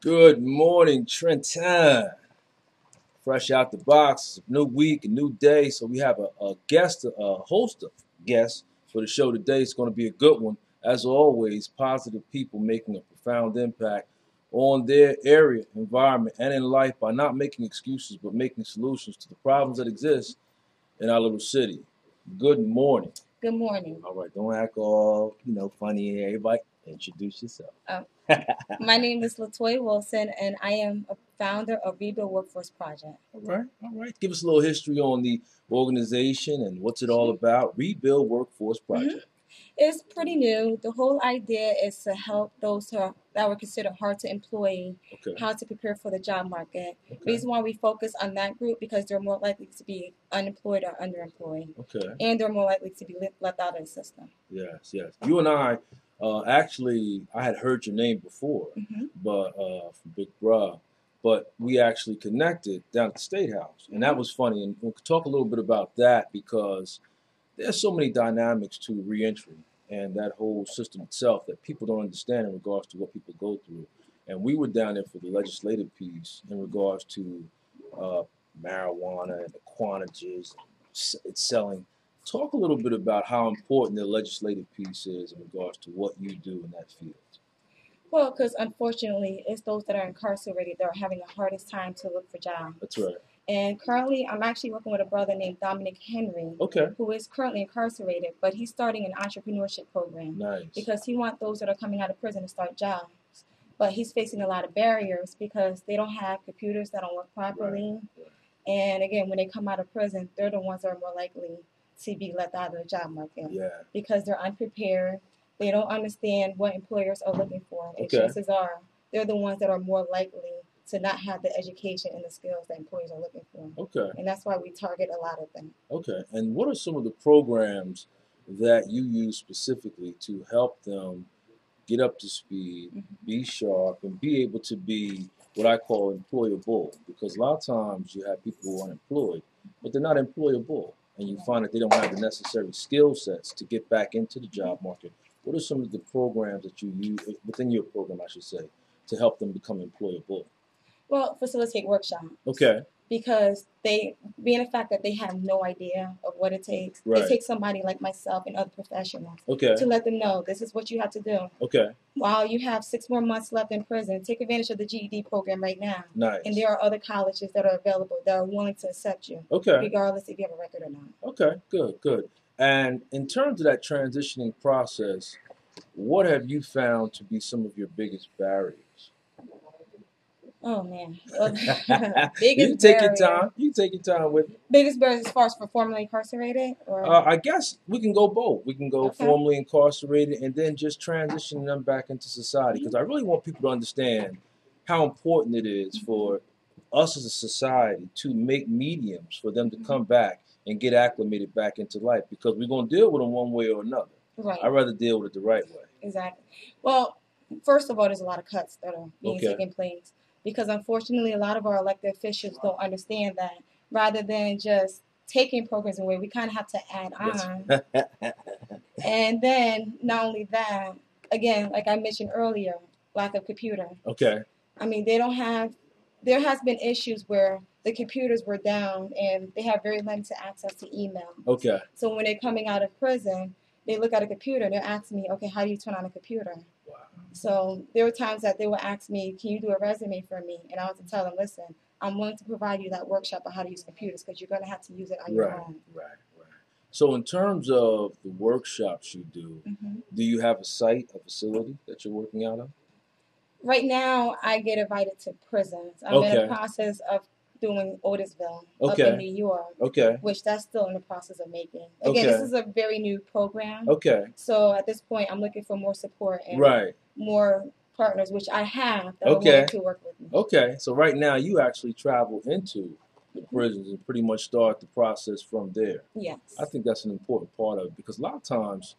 Good morning, Trenton. Fresh out the box, new week, a new day. So we have a guest, a host of guests for the show today. It's going to be a good one. As always, positive people making a profound impact on their area, environment, and in life by not making excuses, but making solutions to the problems that exist in our little city. Good morning. Good morning. All right, don't act all, funny. Everybody, introduce yourself. My name is Latoya Wilson, and I am a founder of Rebuild Workforce Project. All right. Give us a little history on the organization and what's it all about. Rebuild Workforce Project. It's pretty new. The whole idea is to help those that were considered hard to employ, Okay. how to prepare for the job market. Okay. Reason why we focus on that group because they're more likely to be unemployed or underemployed, Okay. and they're more likely to be left out of the system. Yes. You and I, actually, I had heard your name before, but from Big Bruh, but we actually connected down at the State House, and that was funny. And we could talk a little bit about that because there's so many dynamics to reentry and that whole system itself that people don't understand in regards to what people go through. And we were down there for the legislative piece in regards to marijuana and the quantages it's selling. Talk a little bit about how important the legislative piece is in regards to what you do in that field. Well, because unfortunately, it's those that are incarcerated that are having the hardest time to look for jobs. That's right. And currently, I'm actually working with a brother named Dominic Henry, Okay. who is currently incarcerated, but he's starting an entrepreneurship program. Nice. Because he wants those that are coming out of prison to start jobs. But he's facing a lot of barriers because they don't have computers that don't work properly. Right. And again, when they come out of prison, they're the ones that are more likely to be left out of the job market. Yeah. Because they're unprepared. They don't understand what employers are looking for. And Okay. chances are they're the ones that are more likely to not have the education and the skills that employers are looking for. Okay. And that's why we target a lot of them. Okay. And what are some of the programs that you use specifically to help them get up to speed, be sharp, and be able to be what I call employable? Because a lot of times you have people who are unemployed, but they're not employable. And you find that they don't have the necessary skill sets to get back into the job market. What are some of the programs that you use within your program, I should say, to help them become employable? Well, facilitate workshops. Okay. Because being the fact that they have no idea of what it takes, Right. It takes somebody like myself and other professionals Okay. to let them know this is what you have to do. Okay. While you have 6 more months left in prison, take advantage of the GED program right now. Nice. And there are other colleges that are available that are willing to accept you, Okay. regardless if you have a record or not. Okay, good. And in terms of that transitioning process, what have you found to be some of your biggest barriers? Oh man, biggest You can take your barrier. time. You can take your time with it. Biggest barriers as far as for formerly incarcerated, or I guess we can go both. We can go Okay. formally incarcerated and then just transitioning them back into society. Because I really want people to understand how important it is for us as a society to make mediums for them to come back and get acclimated back into life. Because we're going to deal with them one way or another. right. I'd rather deal with it the right way. Exactly. Well, first of all, there's a lot of cuts that are being Okay. taking place because unfortunately, a lot of our elected officials don't understand that. Rather than just taking programs away, we kind of have to add on. And then not only that, again, like I mentioned earlier, lack of computer. Okay. I mean, they don't have. There has been issues where the computers were down and they have very limited access to email. Okay. So when they're coming out of prison, they look at a computer and they're asking me, okay, how do you turn on a computer? Wow. So there were times that they would ask me, can you do a resume for me? And I was to tell them, listen, I'm willing to provide you that workshop on how to use computers because you're going to have to use it on your own. Right. So in terms of the workshops you do, do you have a site, a facility that you're working out of? Right now, I get invited to prisons. I'm in Okay. the process of doing Otisville up Okay. in New York, Okay. which that's still in the process of making. Again, this Okay. is a very new program. Okay. So at this point, I'm looking for more support and Right. more partners, which I have, that are Okay. willing to work with me. Okay. So right now you actually travel into the prisons and pretty much start the process from there. Yes. I think that's an important part of it because a lot of times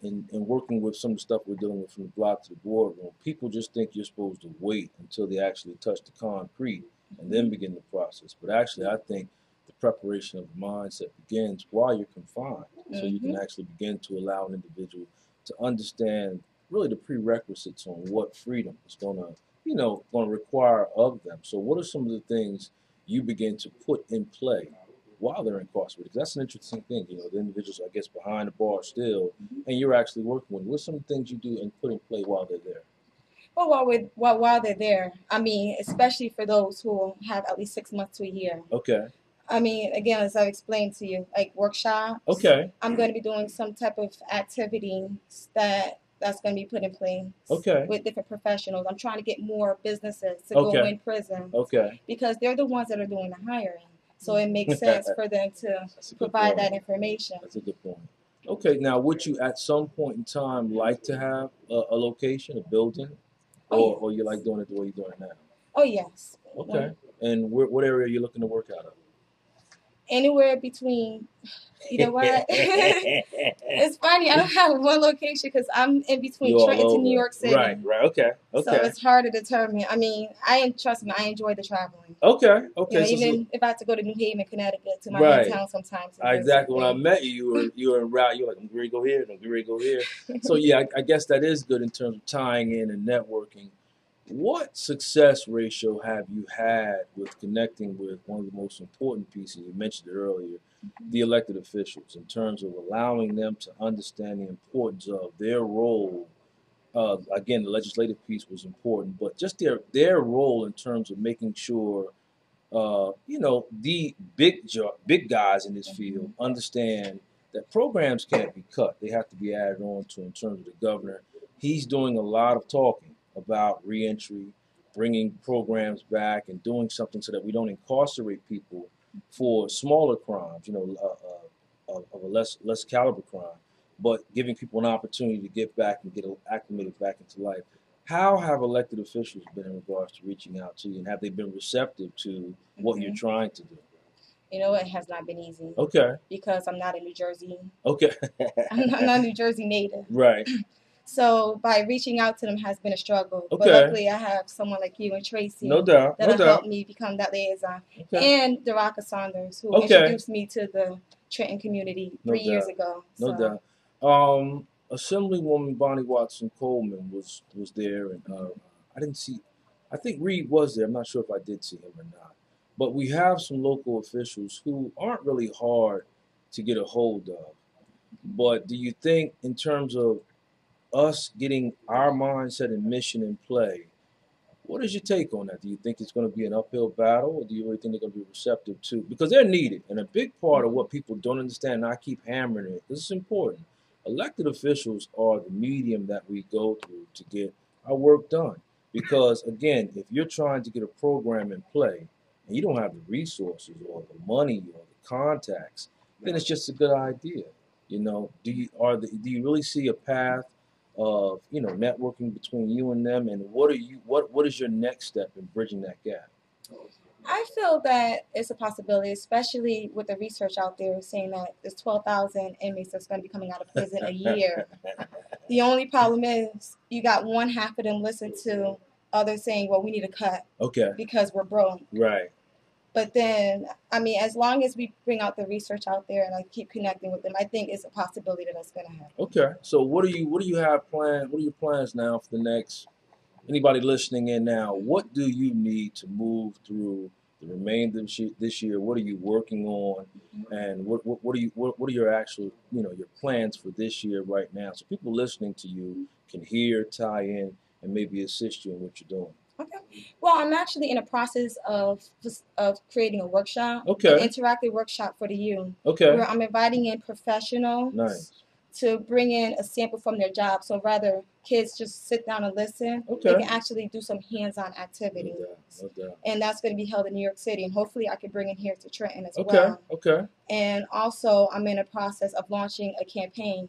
in working with some of the stuff we're dealing with from the block to the boardroom, people just think you're supposed to wait until they actually touch the concrete and then begin the process. But actually, I think the preparation of the mindset begins while you're confined. So you can actually begin to allow an individual to understand really the prerequisites on what freedom is going to going to require of them. So what are some of the things you begin to put in play while they're incarcerated? 'Cause that's an interesting thing. The individuals, I guess, behind the bar still, and you're actually working with. What's some things you do and put in play while they're there? Well, while they're there, I mean, especially for those who have at least 6 months to a year. Okay. I mean, again, as I explained to you, like workshops. Okay. I'm going to be doing some type of activities that's going to be put in place. Okay. With different professionals. I'm trying to get more businesses to Okay. go in prison. Okay. Because they're the ones that are doing the hiring. So it makes sense for them to provide that information. That's a good point. Okay. Now, would you at some point in time like to have a location, a building, or you like doing it the way you're doing it now? Oh, yes. Okay. And what area are you looking to work out of? Anywhere between, you know what? It's funny. I don't have one location because I'm in between Trenton to New York City. Right. Okay. So it's hard to determine. I mean, trust me, I enjoy the traveling. Okay. Even if I have to go to New Haven, Connecticut, to my hometown sometimes. Exactly. When I met you, you were en route. You're like, I'm ready to go here. I'm ready to go here. So yeah, I guess that is good in terms of tying in and networking. What success ratio have you had with connecting with one of the most important pieces? You mentioned it earlier, the elected officials, in terms of allowing them to understand the importance of their role. Again, the legislative piece was important, but just their role in terms of making sure, the big guys in this field understand that programs can't be cut. They have to be added on to in terms of the governor. He's doing a lot of talking about reentry, bringing programs back, and doing something so that we don't incarcerate people for smaller crimes, of a less caliber crime, but giving people an opportunity to get back and get acclimated back into life. How have elected officials been in regards to reaching out to you, and have they been receptive to what you're trying to do? It has not been easy. Okay. Because I'm not a New Jersey. Okay. I'm not a New Jersey native. Right. So by reaching out to them has been a struggle. Okay. But luckily I have someone like you and Tracy. No doubt. That'll help me become that liaison. Okay. And Daraka Saunders, who introduced me to the Trenton community 3 years ago. No doubt. Assemblywoman Bonnie Watson Coleman was there, and I didn't see. I think Reed was there. I'm not sure if I did see him or not. But we have some local officials who aren't really hard to get a hold of. But do you think, in terms of us getting our mindset and mission in play, what is your take on that? Do you think it's going to be an uphill battle, or do you really think they're going to be receptive to? Because they're needed, and a big part of what people don't understand, and I keep hammering it, this is important. Elected officials are the medium that we go through to get our work done. Because, again, if you're trying to get a program in play and you don't have the resources or the money or the contacts, then it's just a good idea. Do you really see a path of networking between you and them, and what is your next step in bridging that gap? I feel that it's a possibility, especially with the research out there saying that there's 12,000 inmates that's going to be coming out of prison a year. The only problem is you got one half of them listen to others saying, well, we need to cut because we're broke. Right. But then, I mean, as long as we bring out the research out there and I keep connecting with them, I think it's a possibility that that's going to happen. Okay. So what do you have planned? What are your plans now for the next? Anybody listening in now, what do you need to move through the remainder of this year? What are you working on, and what are your actual your plans for this year right now, so people listening to you can hear, tie in, and maybe assist you in what you're doing? Okay. Well, I'm actually in a process of creating a workshop, an interactive workshop for the youth. Okay. Where I'm inviting in professionals. Nice. To bring in a sample from their job. So rather kids just sit down and listen, they can actually do some hands-on activities. No doubt. And that's going to be held in New York City. And hopefully I can bring it here to Trenton as well. Okay. And also I'm in a process of launching a campaign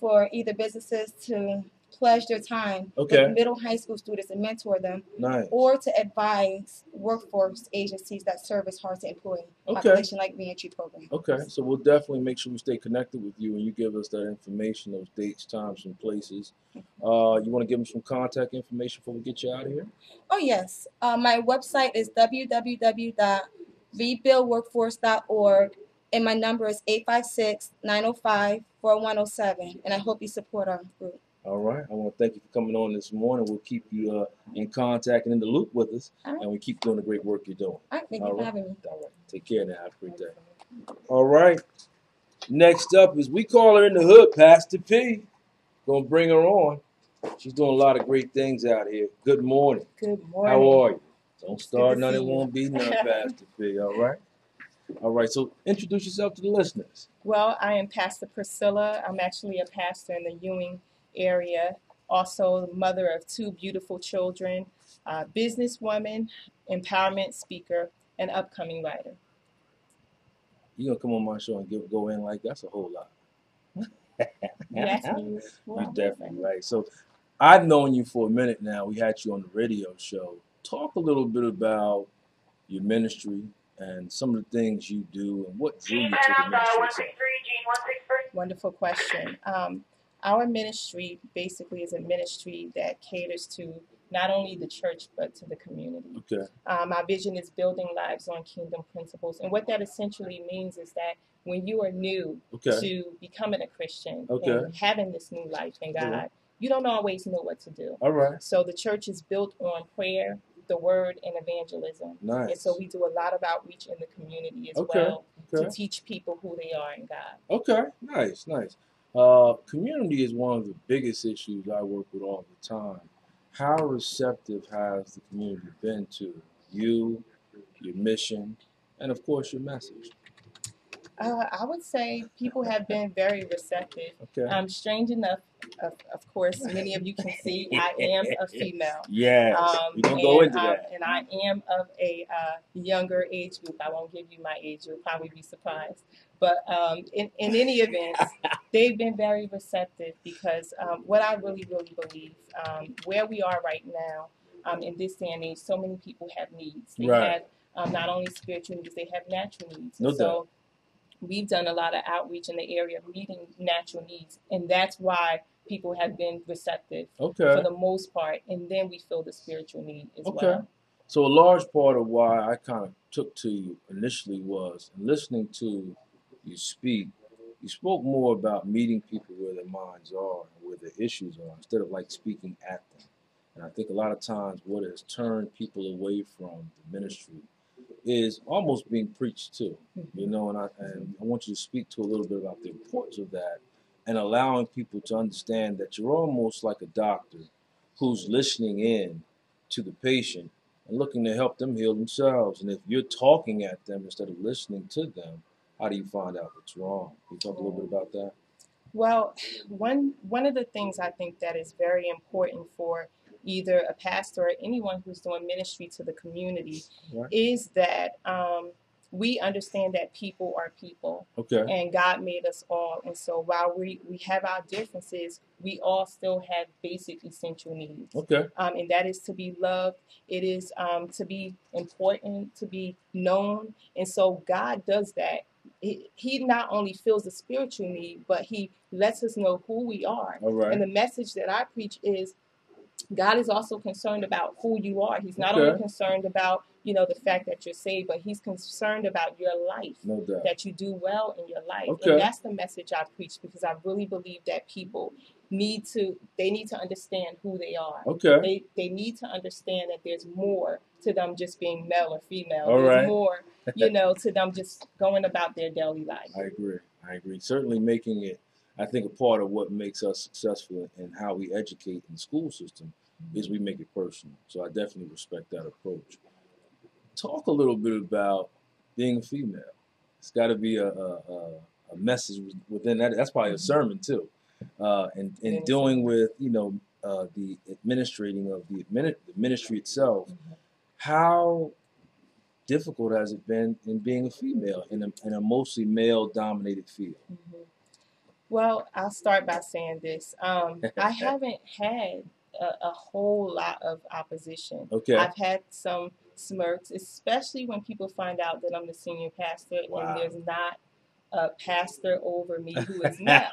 for either businesses to pledge their time with middle high school students and mentor them, or to advise workforce agencies that service hard to employ population like reentry programs. Okay, so we'll definitely make sure we stay connected with you and you give us that information, those dates, times, and places. You want to give them some contact information before we get you out of here? Oh, yes. My website is www.rebuildworkforce.org, and my number is 856-905-4107, and I hope you support our group. All right. I want to thank you for coming on this morning. We'll keep you in contact and in the loop with us, and we keep doing the great work you're doing. All right. Thank you for having me. All right. Take care now. Have a great day. All right. Next up is, we call her in the hood, Pastor P. Gonna bring her on. She's doing a lot of great things out here. Good morning. Good morning. How are you? Don't start none. It won't be none, Pastor P. All right. All right. So introduce yourself to the listeners. Well, I am Pastor Priscilla. I'm actually a pastor in the Ewing area. Also, the mother of 2 beautiful children, businesswoman, empowerment speaker, and upcoming writer. You're gonna come on my show and go in like that's a whole lot. Yes, you're definitely right. So I've known you for a minute now. We had you on the radio show. Talk a little bit about your ministry and some of the things you do and what drew you to the ministry. Wonderful question. Our ministry basically is a ministry that caters to not only the church, but to the community. Okay. Our vision is building lives on kingdom principles. And what that essentially means is that when you are new to becoming a Christian and having this new life in God, you don't always know what to do. All right. So the church is built on prayer, the word, and evangelism. Nice. And so we do a lot of outreach in the community as well to teach people who they are in God. Okay. Nice, nice. Community is one of the biggest issues I work with all the time. How receptive has the community been to you, your mission, and of course your message? I would say people have been very receptive. Okay. Strange enough, of course, many of you can see I am a female. Yes, we don't go into that. And I am of a younger age group. I won't give you my age. You'll probably be surprised. But in any event, they've been very receptive because what I really, really believe, where we are right now in this day and age, so many people have needs. They have not only spiritual needs, they have natural needs. No doubt. We've done a lot of outreach in the area of meeting natural needs, and that's why people have been receptive for the most part, and then we feel the spiritual need as well. So a large part of why I kind of took to you initially was listening to you speak. You spoke more about meeting people where their minds are and where their issues are instead of like speaking at them. And I think a lot of times what has turned people away from the ministry is almost being preached to, you know, and I want you to speak to a little bit about the importance of that and allowing people to understand that you're almost like a doctor who's listening in to the patient and looking to help them heal themselves. And if you're talking at them instead of listening to them, how do you find out what's wrong? Can you talk a little bit about that? Well, one of the things I think that is very important for either a pastor or anyone who's doing ministry to the community is that we understand that people are people. And God made us all. And so while we have our differences, we all still have basic essential needs. And that is to be loved. It is to be important, to be known. And so God does that. He not only fills the spiritual need, but he lets us know who we are. And the message that I preach is God is also concerned about who you are. He's not only concerned about, you know, the fact that you're saved, but he's concerned about your life, that you do well in your life. And that's the message I preach, because I really believe that people need to understand who they are. They need to understand that there's more to them just being male or female. There's more, you know, to them just going about their daily life. I agree. Certainly making it, I think, a part of what makes us successful in how we educate in the school system is we make it personal. So I definitely respect that approach. Talk a little bit about being a female. It's got to be a message within that. That's probably a sermon too. And dealing with, you know, the administrating of the ministry itself. How difficult has it been in being a female in a mostly male-dominated field? Well, I'll start by saying this. I haven't had a whole lot of opposition. I've had some smirks, especially when people find out that I'm the senior pastor and there's not a pastor over me who is male.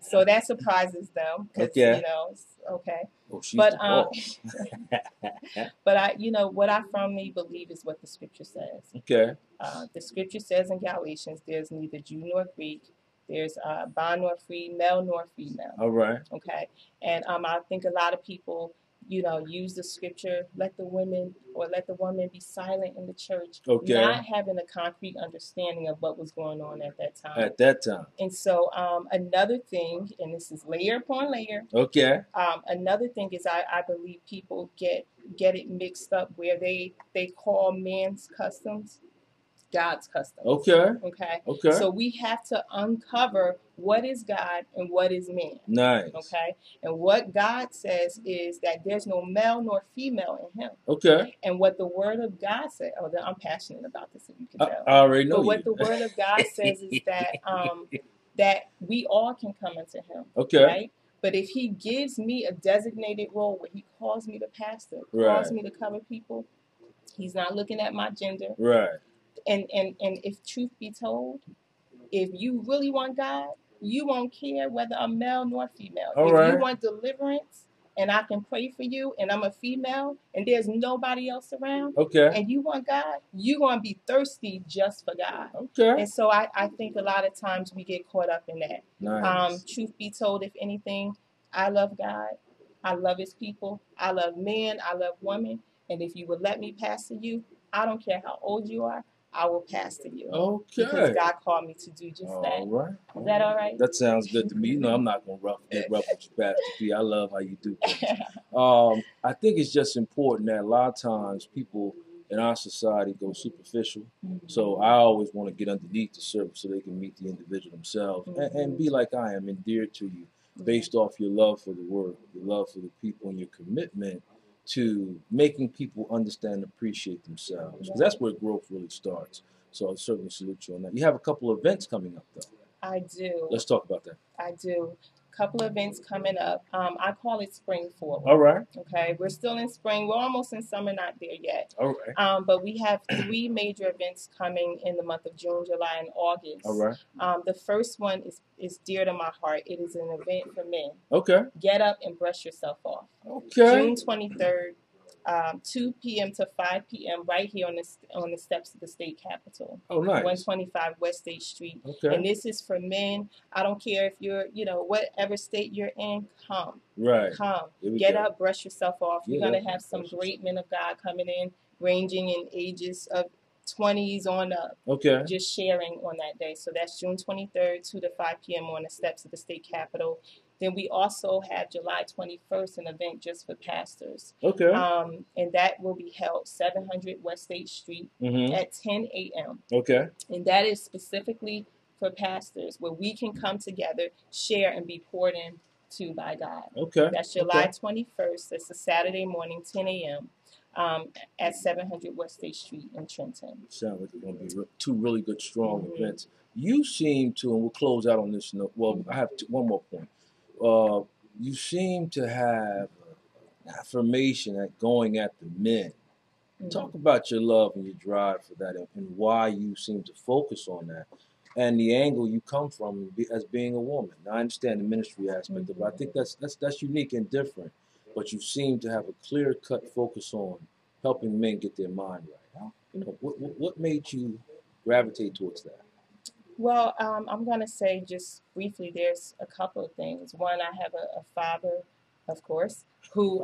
So that surprises them because, you know, but I, you know, what I firmly believe is what the scripture says. The scripture says in Galatians, there's neither Jew nor Greek, There's bond nor free, male nor female. All right. Okay. And I think a lot of people, use the scripture, let the woman be silent in the church, Okay. not having a concrete understanding of what was going on at that time. At that time. And so another thing, and this is layer upon layer. Okay. Another thing is I believe people get it mixed up where they call man's customs God's customs. Okay. Okay. Okay. So we have to uncover what is God and what is man. Nice. Okay. And what God says is that there's no male nor female in him. Okay. And what the Word of God says, I'm passionate about this, if you can tell. I already know. But what the Word of God says is that that we all can come into Him. Okay. Right. But if He gives me a designated role where He calls me to pastor, calls me to cover people, He's not looking at my gender. Right. And if truth be told, if you really want God, you won't care whether I'm male nor female. All if right. you want deliverance and I can pray for you and I'm a female and there's nobody else around, okay, and you want God, you're going to be thirsty just for God. Okay. And so I think a lot of times we get caught up in that. Nice. Truth be told, if anything, I love God. I love His people. I love men. I love women. And if you would let me pastor you, I don't care how old you are, I will pastor you. Okay. Because God called me to do just that. All right. Is that all right? That sounds good to me. You know, I'm not going to get rough with you, Pastor P. I love how you do things. I think it's just important that a lot of times people in our society go superficial. Mm-hmm. So I always want to get underneath the surface so they can meet the individual themselves, mm-hmm. and be like I am, endeared to you based off your love for the word, your love for the people, and your commitment to making people understand and appreciate themselves. Because that's where growth really starts. So I certainly salute you on that. You have a couple of events coming up, though. I do. Let's talk about that. I do. Couple of events coming up. I call it Spring Forward. All right. Okay. We're still in spring. We're almost in summer, not there yet. All right. But we have 3 major events coming in the month of June, July, and August. All right. The first one is dear to my heart. It is an event for men. Okay. Get up and brush yourself off. Okay. June 23rd. 2 p.m. to 5 p.m. right here on the steps of the state capitol. Oh, nice. 125 West State Street. Okay. And this is for men. I don't care if you're, whatever state you're in, come. Right. Come. Get up, brush yourself off. You're going to have some great men of God coming in, ranging in ages of 20s on up. Okay. Just sharing on that day. So that's June 23rd, 2 to 5 p.m. on the steps of the state capitol. Then we also have July 21st, an event just for pastors. Okay. And that will be held 700 West State Street at 10 a.m. Okay. And that is specifically for pastors where we can come together, share, and be poured into by God. Okay. That's July 21st. That's a Saturday morning, 10 a.m. At 700 West State Street in Trenton. Sounds like it's going to be 2 really good, strong events. You seem to, and we'll close out on this note. Well, I have one more point. You seem to have an affirmation at going at the men. Talk about your love and your drive for that, and why you seem to focus on that, and the angle you come from as being a woman. Now, I understand the ministry aspect of it. I think that's unique and different, but you seem to have a clear-cut focus on helping men get their mind right. What made you gravitate towards that? Well, I'm going to say just briefly, there's a couple of things. One, I have a father, of course, who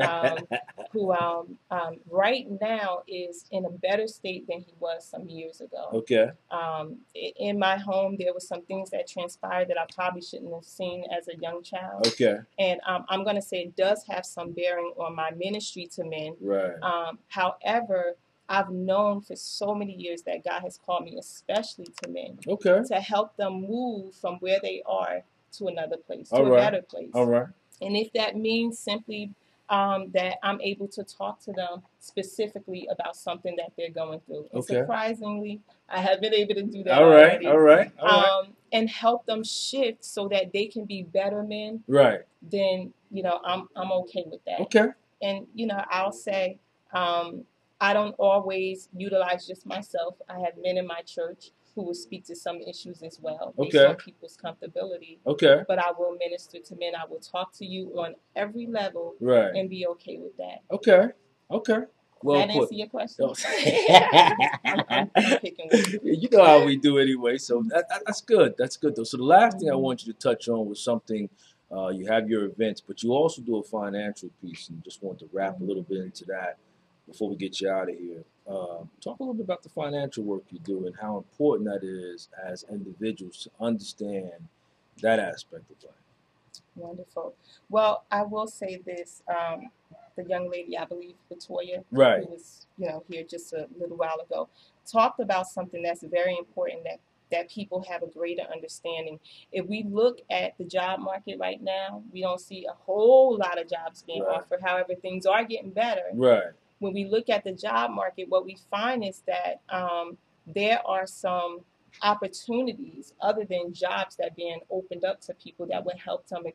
right now is in a better state than he was some years ago. Okay. In my home, there were some things that transpired that I probably shouldn't have seen as a young child. Okay. And I'm going to say it does have some bearing on my ministry to men. Right. However, I've known for so many years that God has called me, especially to men, to help them move from where they are to another place, to a better place. All right. And if that means simply that I'm able to talk to them specifically about something that they're going through. And surprisingly, I have been able to do that already. All right. And help them shift so that they can be better men. Right. Then, I'm okay with that. Okay. And, I'll say, I don't always utilize just myself. I have men in my church who will speak to some issues as well, based on people's comfortability. Okay. But I will minister to men. I will talk to you on every level and be okay with that. Okay. Okay. Well that put. answer your question? I'm picking with you. You know how we do anyway, so that's good. That's good though. So the last thing I want you to touch on was something. You have your events, but you also do a financial piece, and just want to wrap a little bit into that before we get you out of here. Talk a little bit about the financial work you do and how important that is as individuals to understand that aspect of life. Wonderful. Well, I will say this. The young lady, I believe, Latoya, Right. who was, here just a little while ago, talked about something that's very important that people have a greater understanding. If we look at the job market right now, we don't see a whole lot of jobs being offered. However, things are getting better. Right. When we look at the job market, what we find is that there are some opportunities other than jobs that are being opened up to people that would help them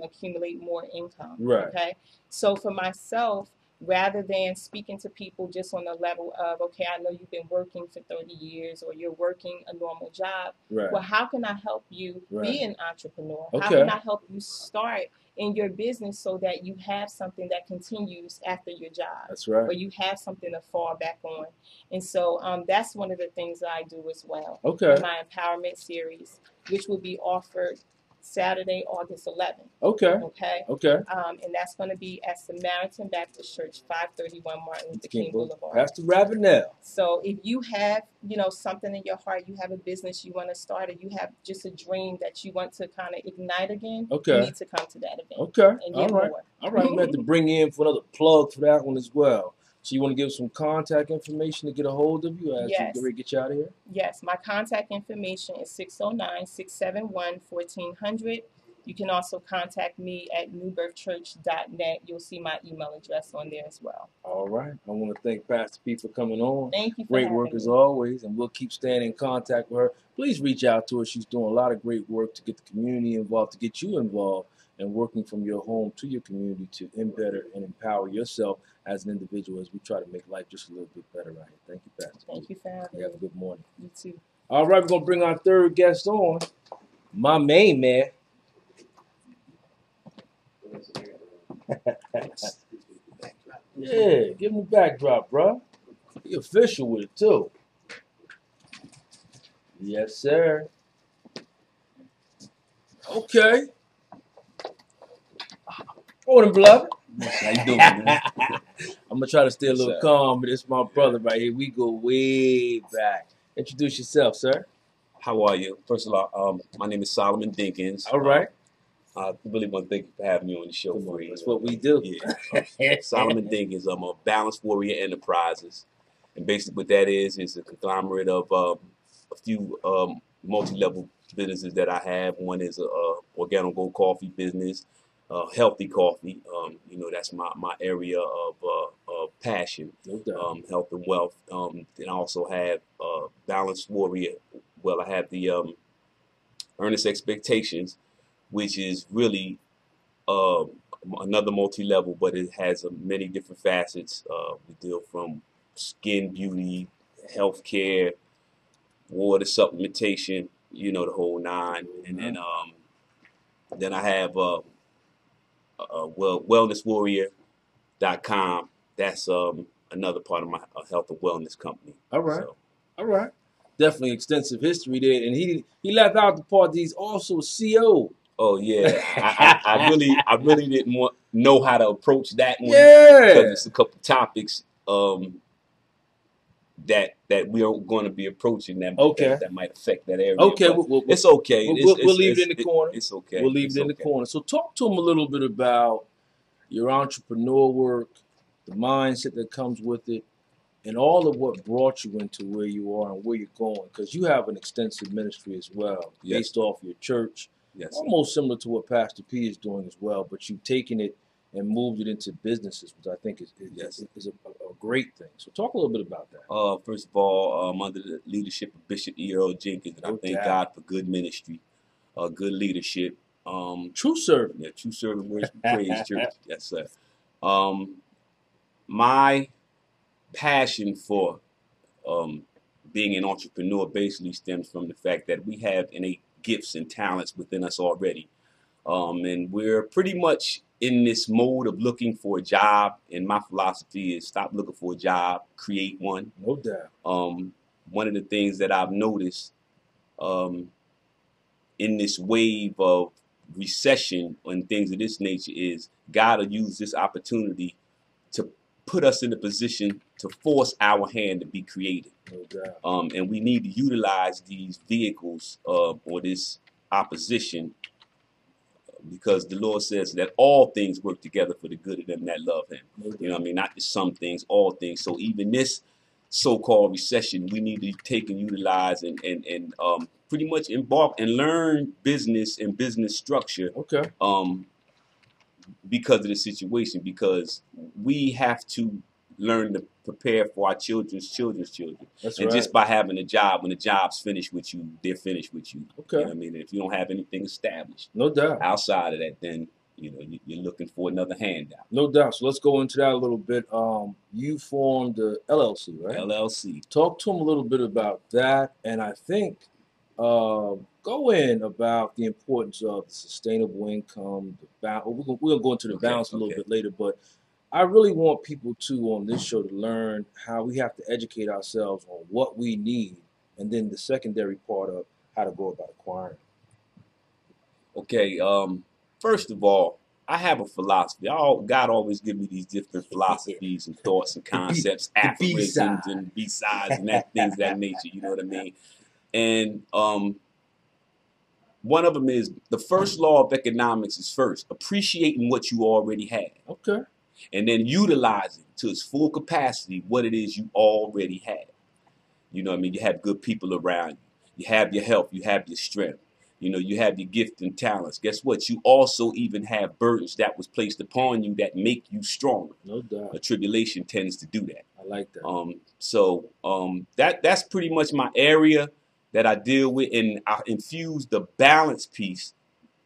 accumulate more income. Right. Okay. So for myself, rather than speaking to people just on the level of, okay, I know you've been working for 30 years or you're working a normal job. Right. Well, how can I help you be an entrepreneur? Okay. How can I help you start in your business so that you have something that continues after your job? That's right. Or you have something to fall back on. And so that's one of the things that I do as well. Okay. In my empowerment series, which will be offered Saturday, August 11th. Okay. Okay. Okay. And that's going to be at Samaritan Baptist Church, 531 Martin Luther King Boulevard. Pastor Ravenel. So if you have, something in your heart, you have a business you want to start, or you have just a dream that you want to kind of ignite again, okay, you need to come to that event. Okay. And get more. All right. We have to bring you in for another plug for that one as well. So you want to give some contact information to get a hold of you as Yes. we get you out of here? Yes. My contact information is 609-671-1400. You can also contact me at newbirthchurch.net. You'll see my email address on there as well. All right. I want to thank Pastor P for coming on. Thank you for great having work me. as always, and we'll keep staying in contact with her. Please reach out to her. She's doing a lot of great work to get the community involved, to get you involved, and working from your home to your community to embetter and empower yourself as an individual as we try to make life just a little bit better right here. Thank you, Pastor. Thank you for having me. Have a good morning. You too. All right, we're going to bring our third guest on, my main man. Yeah, give him the backdrop, bro. Be official with it, too. Yes, sir. Okay. Morning, beloved. How you doing, man? I'm going to try to stay a little calm, but it's my brother right here. We go way back. Introduce yourself, sir. How are you? First of all, my name is Solomon Dinkins. All right. I really want to thank you for having me on the show. That's what we do. Yeah. Solomon Dinkins. I'm a Balanced Warrior Enterprises. And basically what that is a conglomerate of a few multi-level businesses that I have. One is a Organo Gold coffee business, healthy coffee. That's my area of passion, health and wealth. Then I also have Balanced Warrior. Well, I have the Earnest Expectations, which is really another multi-level, but it has many different facets. We deal from skin, beauty, healthcare, water supplementation, the whole nine. And then I have wellnesswarrior.com. That's another part of my health and wellness company. All right. All right. Definitely extensive history there. And he left out the part that he's also CO. Oh yeah, I really didn't know how to approach that one. Yeah, because it's a couple topics that we are going to be approaching that might affect that area. Okay, it's okay. We'll leave it in the corner. It's okay. We'll leave it in the corner. So talk to him a little bit about your entrepreneur work, the mindset that comes with it, and all of what brought you into where you are and where you're going. Because you have an extensive ministry as well, based off your church. Yes, almost similar to what Pastor P is doing as well, but you've taken it and moved it into businesses, which I think is a great thing. So talk a little bit about that. First of all, I'm under the leadership of Bishop E.L. Jenkins, and I thank God for good ministry, good leadership. True servant. Yeah, true servant, worship, praise, church. Yes, sir. My passion for being an entrepreneur basically stems from the fact that we have innate gifts and talents within us already. And we're pretty much in this mode of looking for a job. And my philosophy is stop looking for a job, create one. No doubt. One of the things that I've noticed in this wave of recession and things of this nature is God will use this opportunity to put us in a position to force our hand to be creative. No doubt. And we need to utilize these vehicles or this opposition, because the Lord says that all things work together for the good of them that love him. No doubt. You know what I mean? Not just some things, all things. So even this so-called recession, we need to take and utilize and pretty much embark and learn business and business structure. Okay. Because of the situation, because we have to learn to prepare for our children's children. That's and right. just by having a job, when the job's finished with you, they're finished with you. Okay. You know what I mean? If you don't have anything established, No doubt. outside of that, then you're looking for another handout. No doubt. So let's go into that a little bit. You formed the LLC, right? LLC. Talk to them a little bit about that, and I think go in about the importance of the sustainable income. We're gonna go into the balance a little bit later, but I really want people to on this show to learn how we have to educate ourselves on what we need, and then the secondary part of how to go about acquiring. Okay. First of all, I have a philosophy. God always give me these different philosophies and thoughts and concepts, aphorisms and B-sides and things of that nature. You know what I mean? And one of them is the first law of economics is first appreciating what you already have. Okay. And then utilizing to its full capacity what it is you already have. You know what I mean? You have good people around you. You have your health. You have your strength. You know, you have your gift and talents. Guess what? You also even have burdens that was placed upon you that make you stronger. No doubt. A tribulation tends to do that. I like that. That's pretty much my area that I deal with, and I infuse the balance piece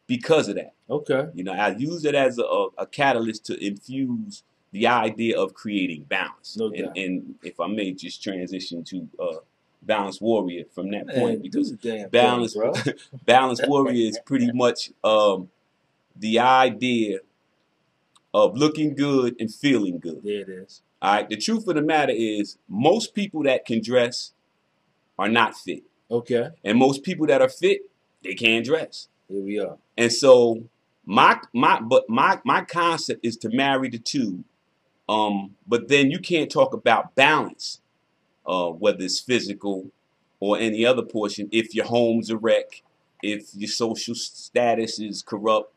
because of that. Okay. You know, I use it as a catalyst to infuse the idea of creating balance. No doubt. And if I may just transition to Balance Warrior from that point, because Balance Balance Warrior is pretty much the idea of looking good and feeling good. There it is. All right. The truth of the matter is most people that can dress are not fit. Okay. And most people that are fit, they can't dress. Here we are. And so my concept is to marry the two. But then you can't talk about balance, whether it's physical or any other portion, if your home's a wreck, if your social status is corrupt,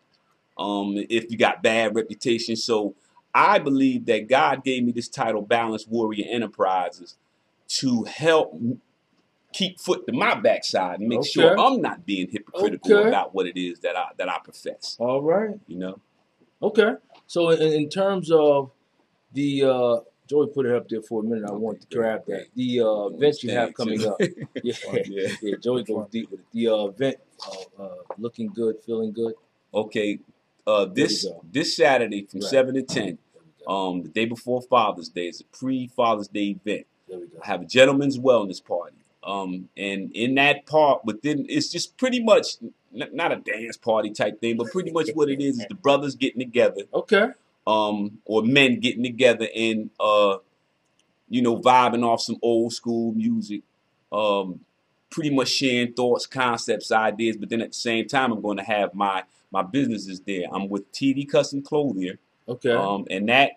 if you got bad reputation. So I believe that God gave me this title, Balance Warrior Enterprises, to help keep foot to my backside and make sure I'm not being hypocritical about what it is that I profess. All right. You know? Okay. So in terms of the Joey put it up there for a minute. I want to grab that. The event you have coming up. Yeah. Joey goes deep with it. The event, looking good, feeling good. Okay. This Saturday from 7 to 10, the day before Father's Day, is a pre-Father's Day event. There we go. I have a gentleman's wellness party. And in that part, it's just pretty much not a dance party type thing, but pretty much what it is the brothers getting together. Okay. Or men getting together and vibing off some old school music. Pretty much sharing thoughts, concepts, ideas, but then at the same time, I'm going to have my businesses there. I'm with TD Custom Clothier. Okay. And that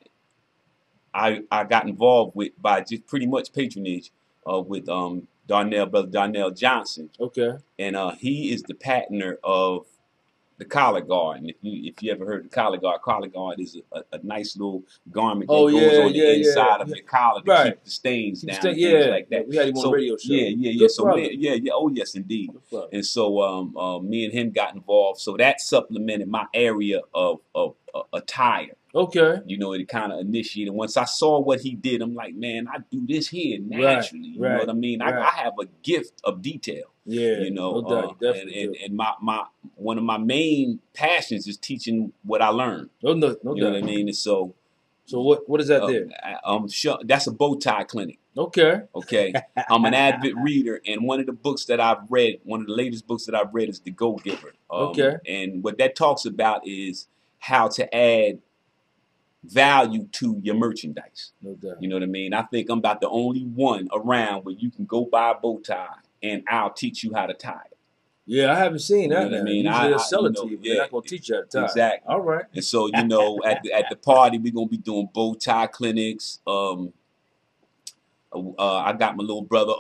I got involved with by just pretty much patronage with brother Darnell Johnson. Okay. And he is the partner of the collar guard. And if you ever heard of the collar guard is a nice little garment that goes on the inside of your collar to keep the stains down and things like that. We had him on the radio show. Yeah. Oh, yes, indeed. And so me and him got involved. So that supplemented my area of attire. Okay. You know, it kind of initiated. Once I saw what he did, I'm like, man, I do this here naturally. You know what I mean? I have a gift of detail. Yeah. You know, no doubt, and my one of my main passions is teaching what I learned. No you know what I mean? And so So what is that there? That's a bow tie clinic. Okay. Okay. I'm an avid reader, and one of the books that I've read, one of the latest books that I've read is The Go Giver. Okay. And what that talks about is how to add value to your merchandise. No doubt. You know what I mean? I think I'm about the only one around where you can go buy a bow tie and I'll teach you how to tie it. Yeah, I haven't seen that. You know what I mean? Usually they'll sell it to you, but yeah, they're not gonna teach you how to tie. Exactly. All right. And so, you know, at the party, we're gonna be doing bow tie clinics. I got my little brother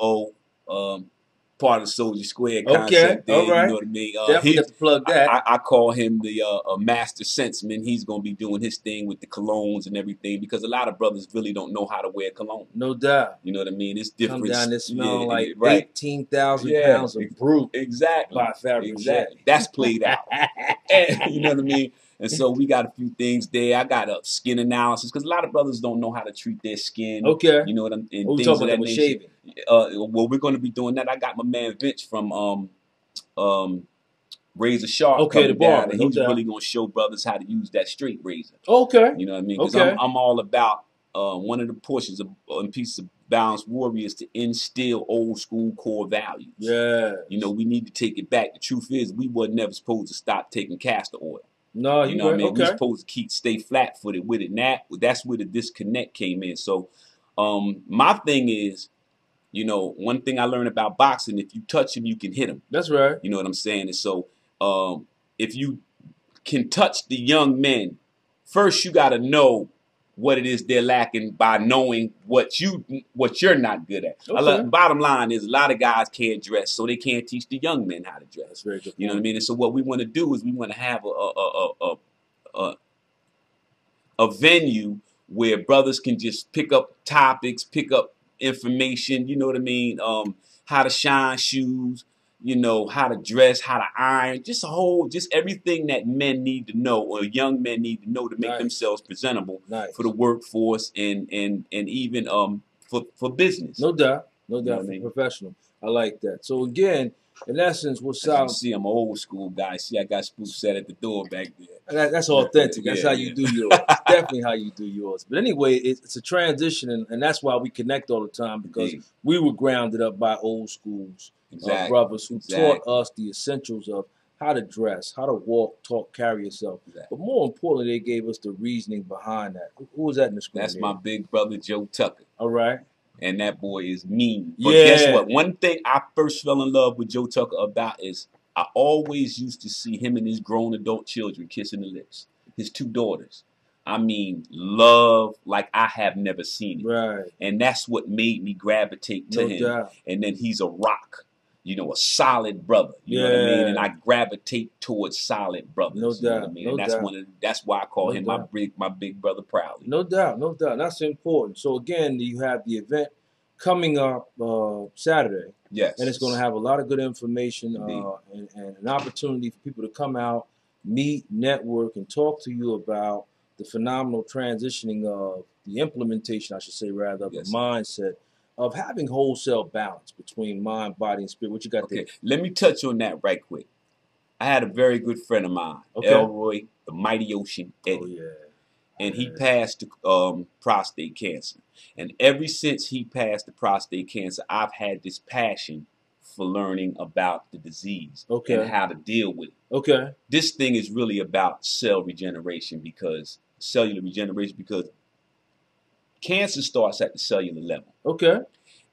part of the Soldier Square concept. There, all right. You know what I mean? Definitely have to plug that. I call him the master senseman. He's gonna be doing his thing with the colognes and everything, because a lot of brothers really don't know how to wear cologne. No doubt. You know what I mean? It's different. Come down, this smell like right. 18,000 pounds of brute. Exactly. By fabric. Exactly. That's played out. You know what I mean? And so we got a few things there. I got a skin analysis, because a lot of brothers don't know how to treat their skin. Okay. You know what I'm saying? We're talking about with shaving. Well, we're going to be doing that. I got my man Vince from Razor Sharp coming down, and he's really going to show brothers how to use that straight razor. Okay. You know what I mean? Because I'm all about one of the portions of pieces of Balanced Warrior is to instill old school core values. Yeah. You know, we need to take it back. The truth is, we were never supposed to stop taking castor oil. No, you know what I mean? We're supposed to stay flat footed with it. And that's where the disconnect came in. So my thing is, you know, one thing I learned about boxing, if you touch him, you can hit him. That's right. You know what I'm saying? And so if you can touch the young men, first you got to know what it is they're lacking by knowing what you're not good at. Okay. Bottom line is, a lot of guys can't dress, so they can't teach the young men how to dress. That's very good. You know what I mean? And so what we want to do is we want to have a venue where brothers can just pick up topics, pick up information. You know what I mean? How to shine shoes. You know, how to dress, how to iron, just everything that men need to know, or young men need to know, to make themselves presentable for the workforce and even for business. No doubt, no doubt. You know, professional. I like that. So again, in essence, what's solid? See, I'm an old school guy. See, I got Spook set at the door back there. That's authentic. That's how you do yours. It's definitely how you do yours. But anyway, it's a transition, and that's why we connect all the time, because we were grounded up by old schools. Brothers who taught us the essentials of how to dress, how to walk, talk, carry yourself. But more importantly, they gave us the reasoning behind that. Who was that in the screen? That's my big brother, Joe Tucker. All right. And that boy is mean. But guess what? One thing I first fell in love with Joe Tucker about is I always used to see him and his grown adult children kissing the lips. His two daughters. I mean, love like I have never seen it. Right. And that's what made me gravitate to him. Doubt. And then he's a rock. You know, a solid brother. You know what I mean? And I gravitate towards solid brothers. No doubt. You know what I mean? And that's why I call him my big brother proudly. No doubt, no doubt. That's important. So again, you have the event coming up Saturday. Yes. And it's going to have a lot of good information and an opportunity for people to come out, meet, network, and talk to you about the phenomenal transitioning of the implementation, I should say, rather, of the mindset of having wholesale balance between mind, body, and spirit. What you got there? Let me touch on that right quick. I had a very good friend of mine, Elroy, the Mighty Ocean Eddie. Oh, yeah. And he passed prostate cancer. And ever since he passed the prostate cancer, I've had this passion for learning about the disease and how to deal with it. This thing is really about cellular regeneration, because cancer starts at the cellular level.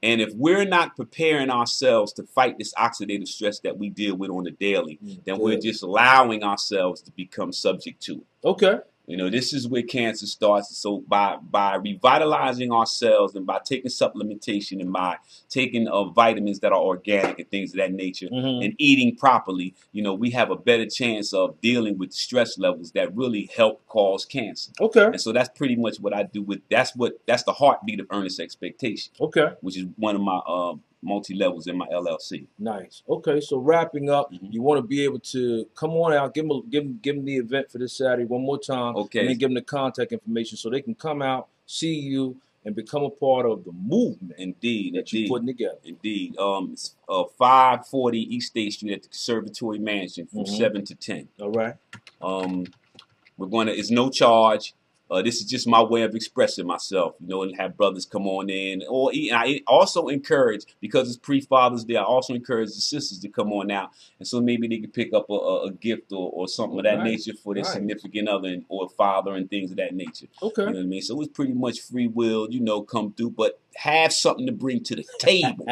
And if we're not preparing ourselves to fight this oxidative stress that we deal with on a daily, then we're just allowing ourselves to become subject to it. You know, this is where cancer starts. So by revitalizing ourselves, and by taking supplementation, and by taking vitamins that are organic and things of that nature, and eating properly, you know, we have a better chance of dealing with stress levels that really help cause cancer. And so that's pretty much what I do with, that's the heartbeat of Earnest Expectation. Which is one of my multi-levels in my LLC. Nice. Okay, so wrapping up, you want to be able to come on out, give them the event for this Saturday one more time, and then give them the contact information so they can come out, see you, and become a part of the movement. That you're putting together. It's 540 East State Street at the Conservatory Mansion from 7 to 10. All right. It's no charge. This is just my way of expressing myself, you know, and have brothers come on in. I also encourage, because it's pre-Father's Day, I also encourage the sisters to come on out. And so maybe they can pick up a gift or something of that nature for their significant other or father and things of that nature. Okay. You know what I mean? So it's pretty much free will, you know, come through, but have something to bring to the table.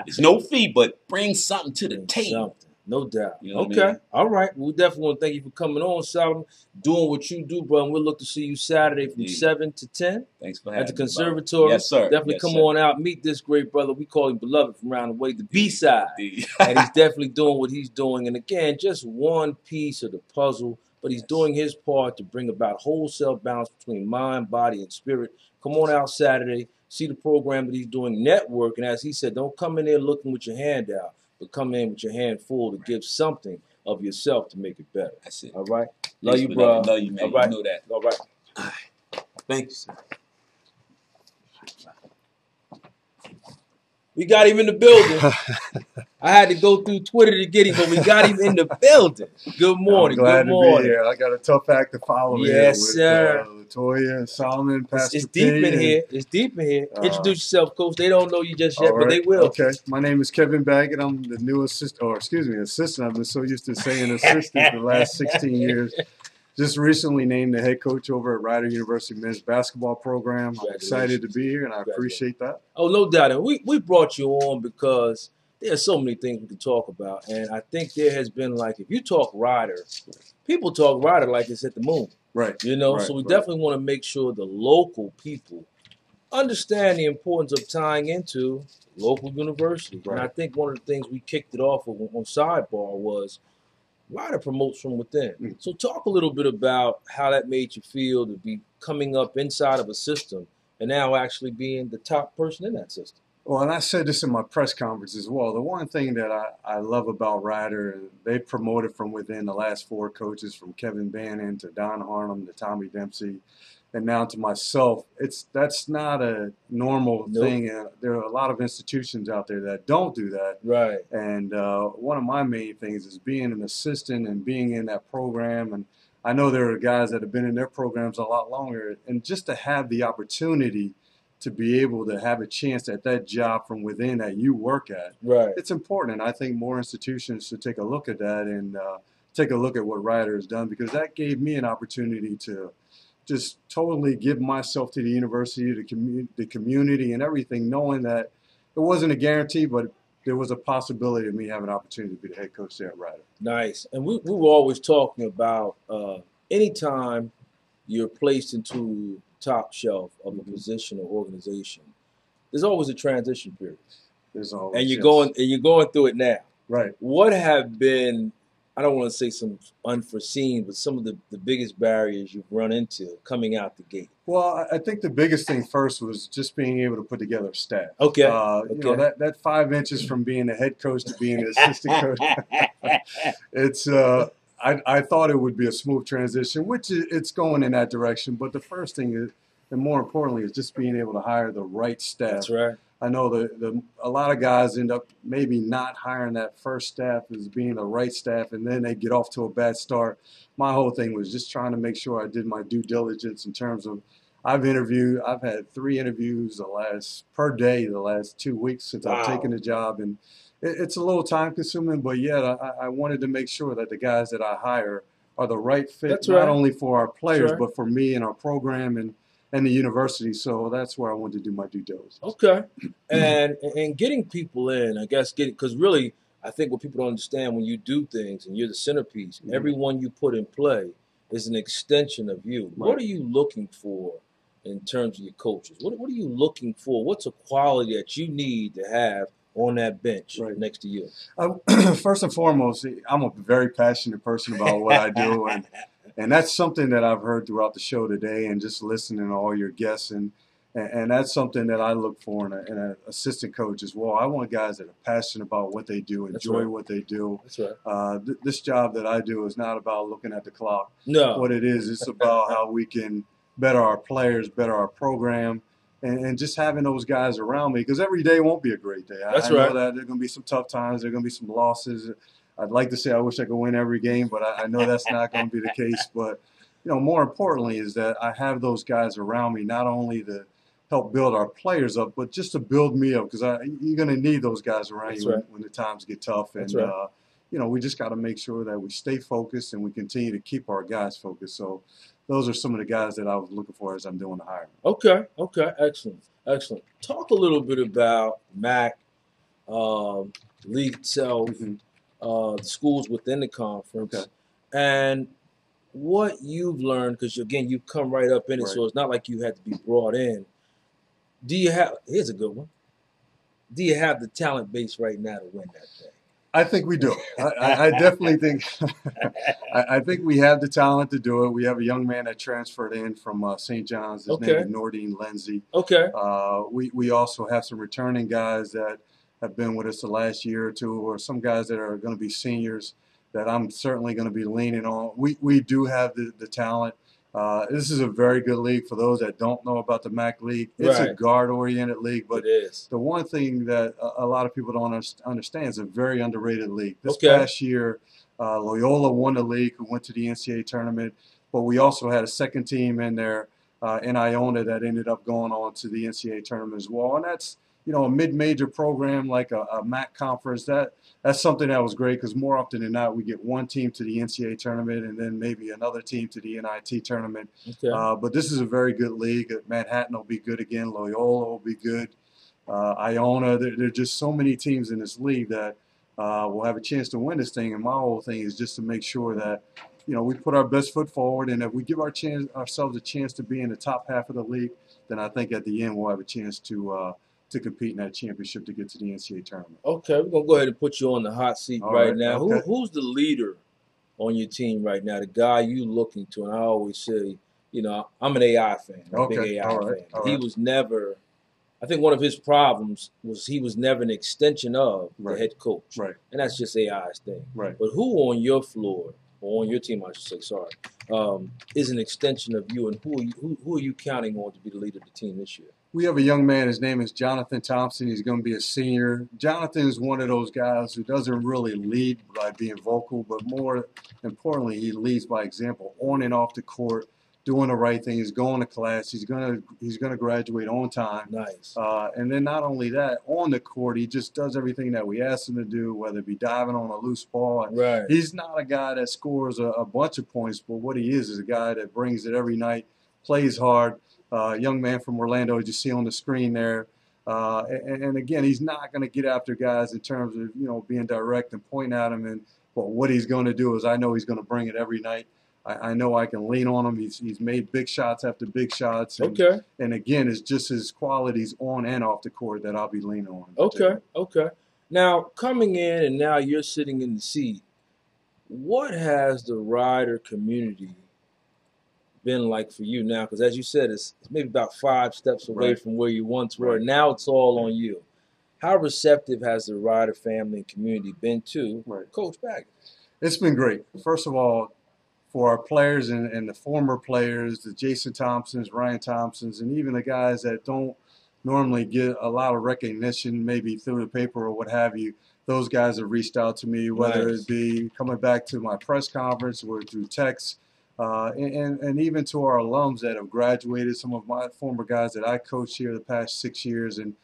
It's no fee, but bring something to the table. Something. No doubt. You know okay. All right. We definitely want to thank you for coming on, Solomon, doing what you do, bro. And we'll look to see you Saturday from 7 to 10. Thanks for having me. At the conservatory. Yes, sir. Definitely come on out. Meet this great brother. We call him Beloved from around the way, the B-side. And he's definitely doing what he's doing. And again, just one piece of the puzzle, but he's doing his part to bring about wholesale balance between mind, body, and spirit. Come on out Saturday. See the program that he's doing, network. And as he said, don't come in there looking with your hand out, but come in with your hand full to give something of yourself to make it better. That's it. All right? Love you, bro. Love you, man. All right. You know that. All right. Thank you, sir. We got him in the building. I had to go through Twitter to get him, but we got him in the building. Good morning. I'm glad Good morning. To be here. I got a tough act to follow. Yes, with, sir. Latoya, Solomon, Pastor It's deep in here. It's deep in here. Introduce yourself, Coach. They don't know you just yet, but they will. Okay. My name is Kevin Baggett. I'm the new assistant. I've been so used to saying assistant the last 16 years. Just recently named the head coach over at Rider University men's basketball program. I'm excited to be here, and I appreciate that. Oh, no doubt. And we brought you on because there's so many things we can talk about. And I think there has been, like, if you talk Rider, people talk Rider like it's at the moon. Right. You know, so we definitely want to make sure the local people understand the importance of tying into local university. Right. And I think one of the things we kicked it off with on Sidebar was Rider promotes from within. So talk a little bit about how that made you feel to be coming up inside of a system and now actually being the top person in that system. Well, and I said this in my press conference as well. The one thing that I love about Rider, they promoted from within the last 4 coaches, from Kevin Bannon to Don Harnum to Tommy Dempsey, and now to myself. That's not a normal thing. There are a lot of institutions out there that don't do that. Right. And one of my main things is being an assistant and being in that program. And I know there are guys that have been in their programs a lot longer. And just to have the opportunity to be able to have a chance at that job from within that you work at, it's important. And I think more institutions should take a look at that and take a look at what Rider has done, because that gave me an opportunity to just totally give myself to the university, the community, and everything, knowing that it wasn't a guarantee, but there was a possibility of me having an opportunity to be the head coach there at Rider. Nice. And we were always talking about anytime you're placed into top shelf of a position or organization, there's always a transition period. There's always, and you're going through it now. Right. What have been, I don't want to say some unforeseen, but some of the biggest barriers you've run into coming out the gate? Well, I think the biggest thing first was just being able to put together a staff. Okay. You know, that 5 inches from being the head coach to being the assistant coach, it's I thought it would be a smooth transition, which it's going in that direction. But the first thing is, and more importantly, is just being able to hire the right staff. That's right. I know a lot of guys end up maybe not hiring that first staff as being the right staff, and then they get off to a bad start. My whole thing was just trying to make sure I did my due diligence in terms of I've had 3 interviews per day the last 2 weeks since I've taken the job, and it's a little time consuming, but yet I wanted to make sure that the guys that I hire are the right fit, not only for our players, but for me and our program and the university. So that's where I wanted to do my due diligence. Okay. And getting people in, I guess, because really, I think what people don't understand when you do things and you're the centerpiece, everyone you put in play is an extension of you. Right. What are you looking for in terms of your coaches? What are you looking for? What's a quality that you need to have on that bench next to you? First and foremost, I'm a very passionate person about what I do, and that's something that I've heard throughout the show today, and just listening to all your guests, and that's something that I look for in an assistant coach as well. I want guys that are passionate about what they do, enjoy what they do. That's right. This job that I do is not about looking at the clock. No. What it is, it's about how we can better our players, better our program, and just having those guys around me, because every day won't be a great day. I know that there are going to be some tough times. There are going to be some losses. I'd like to say I wish I could win every game, but I know that's not going to be the case. But more importantly is that I have those guys around me, not only to help build our players up, but just to build me up, because you're going to need those guys around you when the times get tough. And, we just got to make sure that we stay focused and we continue to keep our guys focused. So those are some of the guys that I was looking for as I'm doing the hiring. Okay. Excellent. Talk a little bit about MAC, league itself, the schools within the conference, and what you've learned, because again, you've come right up in it, so it's not like you had to be brought in. Here's a good one. Do you have the talent base right now to win that thing? I think we do. I definitely think I think we have the talent to do it. We have a young man that transferred in from St. John's. His name is Nordine Lindsay. We also have some returning guys that have been with us the last year or two, or some guys that are going to be seniors that I'm certainly going to be leaning on. We do have the talent. This is a very good league. For those that don't know about the MAC league, it's a guard-oriented league, but the one thing that a lot of people don't understand is a very underrated league. This past year, Loyola won the league, who went to the NCAA tournament, but we also had a second team in there in Iona that ended up going on to the NCAA tournament as well, and that's a mid-major program like a MAC conference. That's something that was great, because more often than not, we get one team to the NCAA tournament and then maybe another team to the NIT tournament. But this is a very good league. Manhattan will be good again. Loyola will be good. Iona. There are just so many teams in this league that will have a chance to win this thing. And my whole thing is just to make sure that we put our best foot forward, and if we give ourselves a chance to be in the top half of the league, then I think at the end we'll have a chance to compete in that championship to get to the NCAA tournament. Okay, we're going to go ahead and put you on the hot seat right now. Who's the leader on your team right now, the guy you looking to? And I always say, I'm an AI fan, a big AI fan. He was never – I think one of his problems was he was never an extension of the head coach. And that's just AI's thing. But who on your floor, or on your team, I should say, is an extension of you, and who are you counting on to be the leader of the team this year? We have a young man. His name is Jonathan Thompson. He's going to be a senior. Jonathan is one of those guys who doesn't really lead by being vocal, but more importantly, he leads by example on and off the court, doing the right thing. He's going to class. He's going to graduate on time. Nice. And then not only that, on the court, he just does everything that we ask him to do, whether it be diving on a loose ball. He's not a guy that scores a bunch of points, but what he is a guy that brings it every night, plays hard. Young man from Orlando, as you see on the screen there. And again, he's not going to get after guys in terms of, being direct and pointing at him. But what he's going to do is, I know he's going to bring it every night. I know I can lean on him. He's made big shots after big shots. And again, it's just his qualities on and off the court that I'll be leaning on. Okay. Now, coming in and now you're sitting in the seat, what has the Rider community been like for you now? Because as you said, it's maybe about 5 steps away from where you once were. Now it's all on you. How receptive has the Rider family and community been to Coach Baggett? It's been great. First of all, for our players and the former players, the Jason Thompsons, Ryan Thompsons, and even the guys that don't normally get a lot of recognition, maybe through the paper or what have you, those guys have reached out to me, whether it be coming back to my press conference or through text. And even to our alums that have graduated, some of my former guys that I coached here the past 6 years, and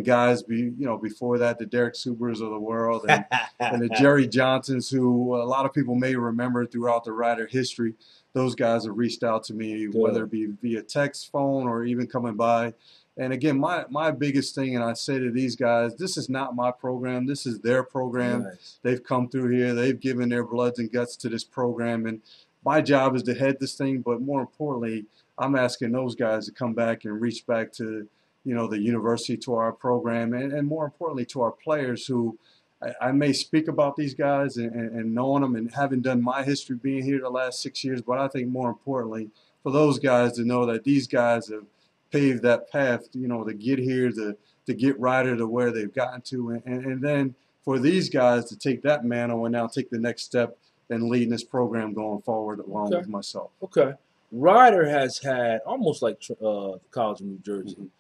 guys before that, the Derek Subers of the world, and the Jerry Johnsons, who a lot of people may remember throughout the Rider history. Those guys have reached out to me, whether it be via text, phone, or even coming by. And again, my biggest thing, and I say to these guys, this is not my program. This is their program. They've come through here. They've given their bloods and guts to this program. And my job is to head this thing, but more importantly, I'm asking those guys to come back and reach back to, the university, to our program, and more importantly, to our players who I may speak about these guys and knowing them and having done my history being here the last 6 years, but I think more importantly, for those guys to know that these guys have paved that path, to get here, to get Rider to where they've gotten to, and then for these guys to take that mantle and now take the next step and leading this program going forward along with myself. Rider has had, almost like the College of New Jersey,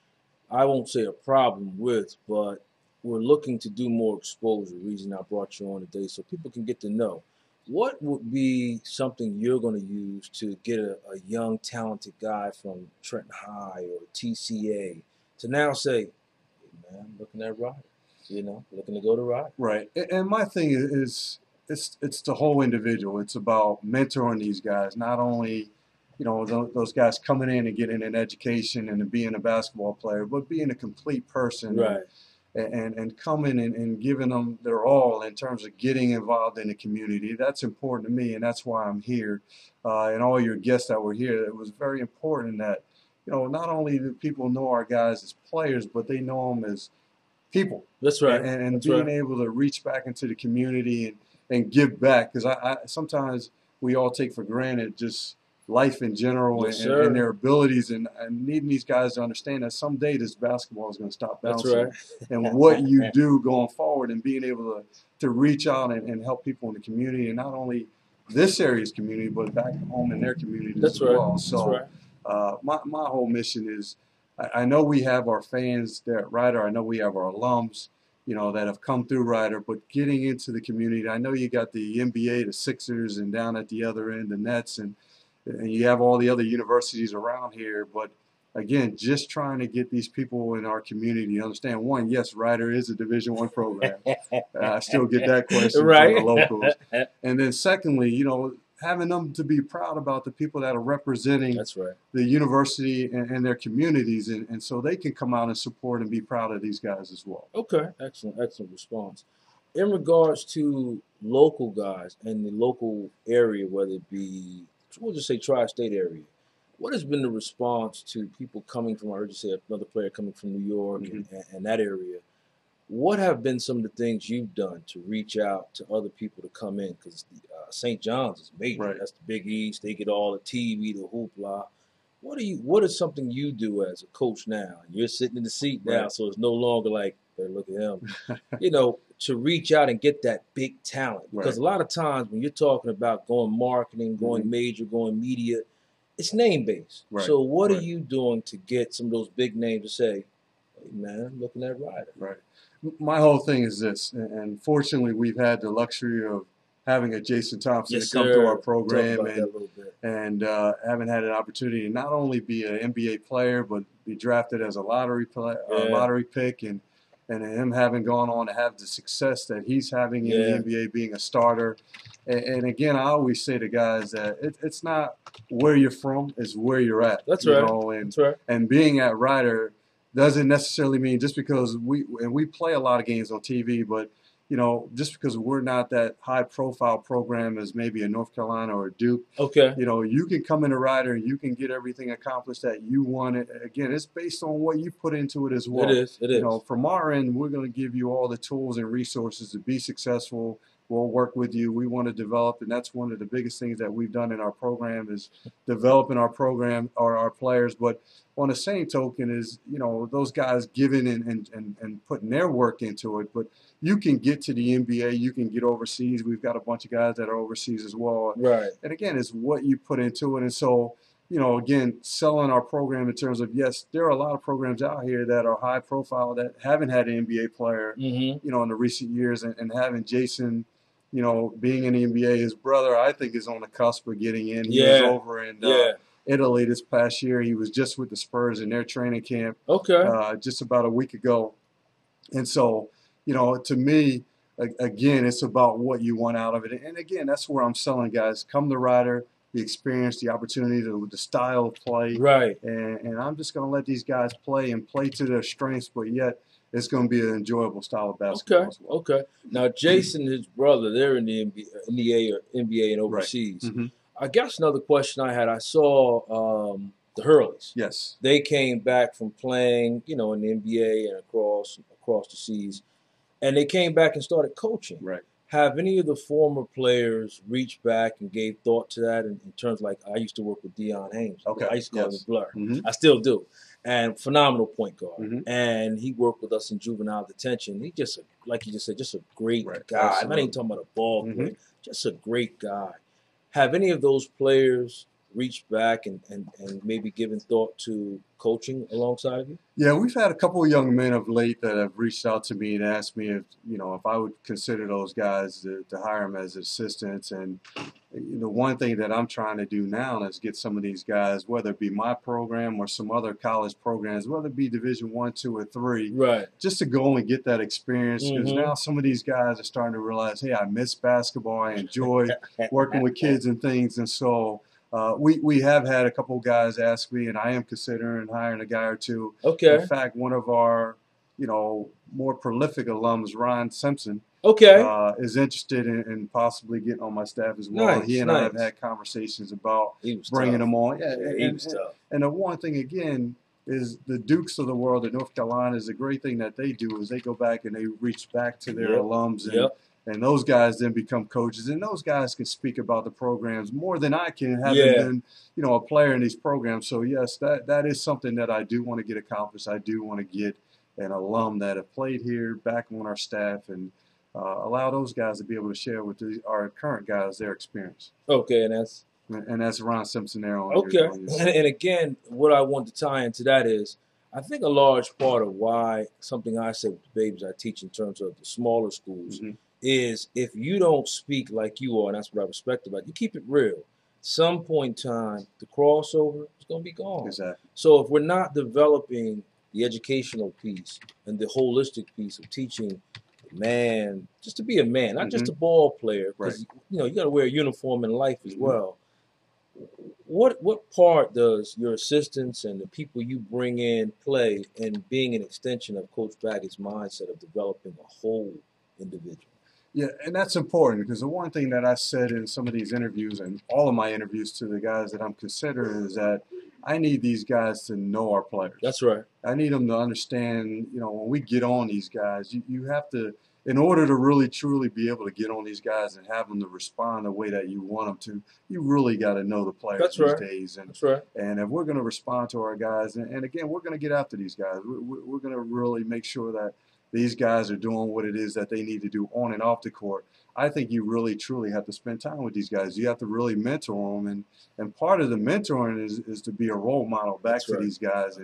I won't say a problem with, but we're looking to do more exposure. The reason I brought you on today, so people can get to know. What would be something you're going to use to get a young, talented guy from Trenton High or TCA to now say, hey, man, I'm looking at Ryder, looking to go to Ryder? Right. And my thing is it's the whole individual. It's about mentoring these guys, not only, those guys coming in and getting an education and being a basketball player, but being a complete person. Right. And coming and giving them their all in terms of getting involved in the community. That's important to me, and that's why I'm here. And all your guests that were here, it was very important that, not only do people know our guys as players, but they know them as people. That's right. And that's being right. able to reach back into the community and give back. Because I sometimes we all take for granted just life in general, yes, and their abilities, and needing these guys to understand that someday this basketball is going to stop bouncing. That's right. And what you do going forward, and being able to reach out and help people in the community, and not only this area's community, but back home in their communities That's as right. well. So That's right. my whole mission is, I know we have our fans there at Ryder. I know we have our alums, that have come through Ryder, but getting into the community. I know you got the NBA, the Sixers, and down at the other end, the Nets, and you have all the other universities around here. But again, just trying to get these people in our community to understand, one, yes, Ryder is a Division I program. I still get that question right. from the locals. And then secondly, having them to be proud about the people that are representing That's right. the university and their communities, and so they can come out and support and be proud of these guys as well. Okay, excellent response. In regards to local guys and the local area, whether it be, we'll just say tri-state area, what has been the response to people coming from, I heard you say another player coming from New York and that area? What have been some of the things you've done to reach out to other people to come in? Because St. John's is major. Right. That's the Big East. They get all the TV, the hoopla. What is something you do as a coach now? You're sitting in the seat now, right. so it's no longer like, hey, look at him. To reach out and get that big talent. Because a lot of times when you're talking about going marketing, going major, going media, it's name-based. Right. So what are you doing to get some of those big names to say, hey, man, I'm looking at Ryder? Right. My whole thing is this, and fortunately we've had the luxury of having a Jason Thompson come to our program, and haven't had an opportunity to not only be an NBA player, but be drafted as a lottery pick, and him having gone on to have the success that he's having in the NBA, being a starter. And again, I always say to guys that it's not where you're from, it's where you're at. That's right. That's right. And being at Ryder doesn't necessarily mean just because we play a lot of games on TV, but just because we're not that high-profile program as maybe a North Carolina or a Duke, you can come into Ryder and you can get everything accomplished that you want. Again, it's based on what you put into it as well. It is. From our end, we're going to give you all the tools and resources to be successful. We'll work with you. We want to develop, and that's one of the biggest things that we've done in our program is developing our program or our players. But on the same token is, those guys giving and putting their work into it. But you can get to the NBA, you can get overseas. We've got a bunch of guys that are overseas as well. Right. And again, it's what you put into it. And so, again, selling our program in terms of, yes, there are a lot of programs out here that are high profile that haven't had an NBA player, in the recent years, and having Jason, being in the NBA, his brother, I think, is on the cusp of getting in. He was over in Italy this past year. He was just with the Spurs in their training camp just about a week ago. And so, to me, again, it's about what you want out of it. And again, that's where I'm selling guys. Come to Ryder, the experience, the opportunity, the style of play. Right. And I'm just going to let these guys play to their strengths, but yet it's going to be an enjoyable style of basketball as well. Okay. Now, Jason and his brother, they're in the NBA and overseas. Right. I guess another question I had, I saw the Hurleys. Yes. They came back from playing, in the NBA and across the seas, and they came back and started coaching. Right. Have any of the former players reached back and gave thought to that in terms of, like, I used to work with Deion Haynes. Okay. I used to call him Blur. Mm-hmm. I still do. And phenomenal point guard. And he worked with us in juvenile detention. He just, like you just said, just a great guy. I'm not even talking about a ball player. Just a great guy. Have any of those players reached back and maybe given thought to coaching alongside of you? Yeah, we've had a couple of young men of late that have reached out to me and asked me if, if I would consider those guys to hire them as assistants. And the one thing that I'm trying to do now is get some of these guys, whether it be my program or some other college programs, whether it be Division I, II, or III, right, just to go and get that experience. Because now some of these guys are starting to realize, hey, I miss basketball. I enjoy working with kids and things. And so we have had a couple of guys ask me, and I am considering hiring a guy or two. Okay. In fact, one of our, more prolific alums, Ron Simpson, is interested in possibly getting on my staff as well. Nice, He and I have had conversations about bringing him on. Yeah, and the one thing, again, is the Dukes of the world in North Carolina is the great thing that they do is they go back and they reach back to their alums and those guys then become coaches, and those guys can speak about the programs more than I can, having been, a player in these programs. So yes, that is something that I do want to get accomplished. I do want to get an alum that have played here back on our staff and allow those guys to be able to share with our current guys their experience. Okay, and that's Ron Simpson there on. Okay, and again, what I want to tie into that is, I think a large part of why something I say with the babies I teach in terms of the smaller schools is if you don't speak like you are, and that's what I respect about you, keep it real. Some point in time, the crossover is going to be gone. Exactly. So if we're not developing the educational piece and the holistic piece of teaching the man just to be a man, not just a ball player, because you got to wear a uniform in life as well. What part does your assistants and the people you bring in play in being an extension of Coach Baggett's mindset of developing a whole individual? Yeah, and that's important because the one thing that I said in some of these interviews and all of my interviews to the guys that I'm considering is that I need these guys to know our players. That's right. I need them to understand, when we get on these guys, you have to, in order to really truly be able to get on these guys and have them to respond the way that you want them to, you really got to know the players these days. And, and if we're going to respond to our guys, and again, we're going to get after these guys. We're going to really make sure that these guys are doing what it is that they need to do on and off the court. I think you really, truly have to spend time with these guys. You have to really mentor them. And part of the mentoring is to be a role model back to these guys.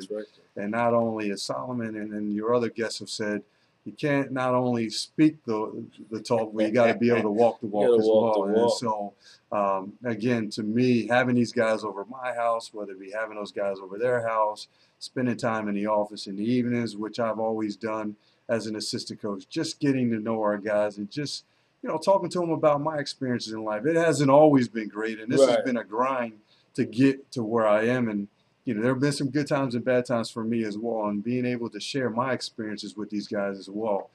And not only, as Solomon and your other guests have said, you can't not only speak the talk, but you got to be able to walk the walk as well. And so, again, to me, having these guys over at my house, whether it be having those guys over their house, spending time in the office in the evenings, which I've always done as an assistant coach, just getting to know our guys and just, talking to them about my experiences in life. It hasn't always been great, and this has been a grind to get to where I am. And, there have been some good times and bad times for me as well, and being able to share my experiences with these guys as well.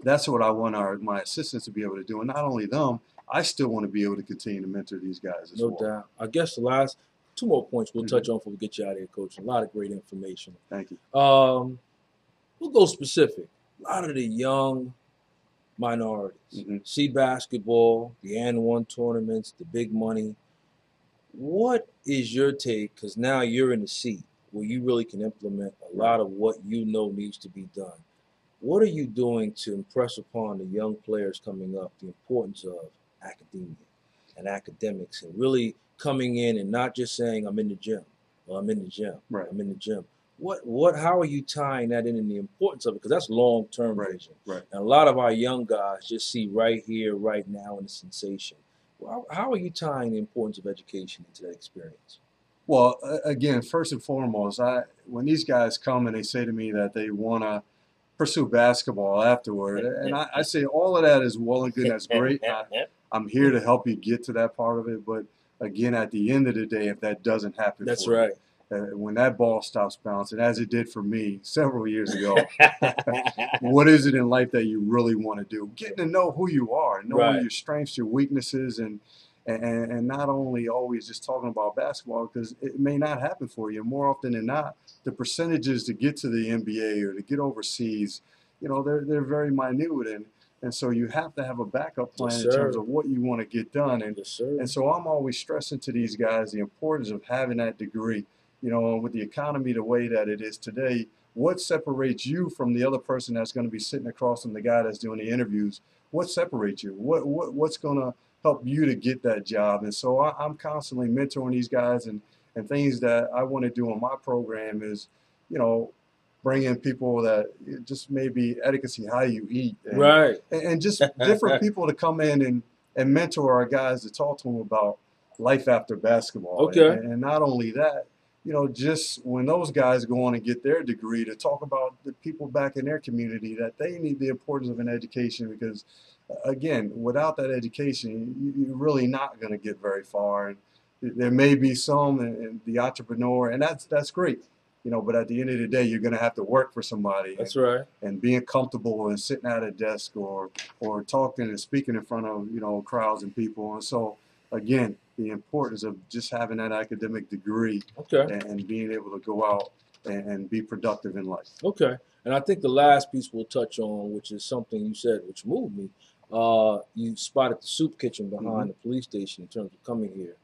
That's what I want my assistants to be able to do. And not only them, I still want to be able to continue to mentor these guys as well. No doubt. I guess the last two more points we'll touch on before we get you out of here, Coach. A lot of great information. Thank you. We'll go specific. A lot of the young minorities see basketball, the N1 tournaments, the big money. What is your take? Because now you're in the seat where you really can implement a lot of what you know needs to be done. What are you doing to impress upon the young players coming up the importance of academia and academics and really coming in and not just saying, I'm in the gym, or I'm in the gym, I'm in the gym. How are you tying that in and the importance of it? Because that's long-term vision. And a lot of our young guys just see right here, right now, and the sensation. How are you tying the importance of education into that experience? Well, again, first and foremost, when these guys come and they say to me that they want to pursue basketball afterward, and I say all of that is well and good, that's great. I'm here to help you get to that part of it, but again, at the end of the day, if that doesn't happen, that's right. When that ball stops bouncing, as it did for me several years ago, what is it in life that you really want to do? Getting to know who you are, knowing your strengths, your weaknesses, and not only always just talking about basketball, because it may not happen for you. More often than not, the percentages to get to the NBA or to get overseas, they're very minute, and so you have to have a backup plan in terms of what you want to get done. And so I'm always stressing to these guys the importance of having that degree. With the economy the way that it is today, what separates you from the other person that's going to be sitting across from the guy that's doing the interviews? What separates you? What's going to help you to get that job. And so I'm constantly mentoring these guys, and things that I want to do on my program is, you know, bring in people that just maybe etiquette, how you eat, and just different people to come in and mentor our guys to talk to them about life after basketball. And not only that, you know, just when those guys go on and get their degree, to talk about the people back in their community, that they need the importance of an education, because again, without that education, you're really not going to get very far. And there may be some in the entrepreneur, and that's great, you know, but at the end of the day, you're going to have to work for somebody. That's right. And being comfortable and sitting at a desk or talking and speaking in front of, you know, crowds and people. And so, again, the importance of just having that academic degree and being able to go out and be productive in life. Okay. And I think the last piece we'll touch on, which is something you said which moved me, you spotted the soup kitchen behind the police station in terms of coming here.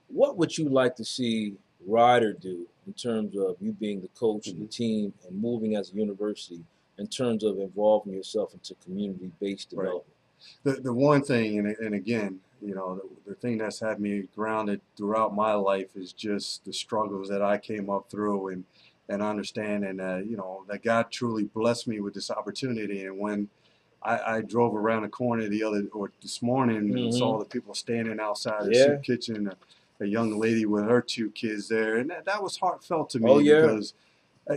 What would you like to see Ryder do in terms of you being the coach of the team and moving as a university in terms of involving yourself into community-based development? The one thing, and again, you know, the thing that's had me grounded throughout my life is just the struggles that I came up through, and understanding that, you know, that God truly blessed me with this opportunity. And when I drove around the corner this morning and saw the people standing outside the soup kitchen, a young lady with her 2 kids there, and that was heartfelt to me. Because,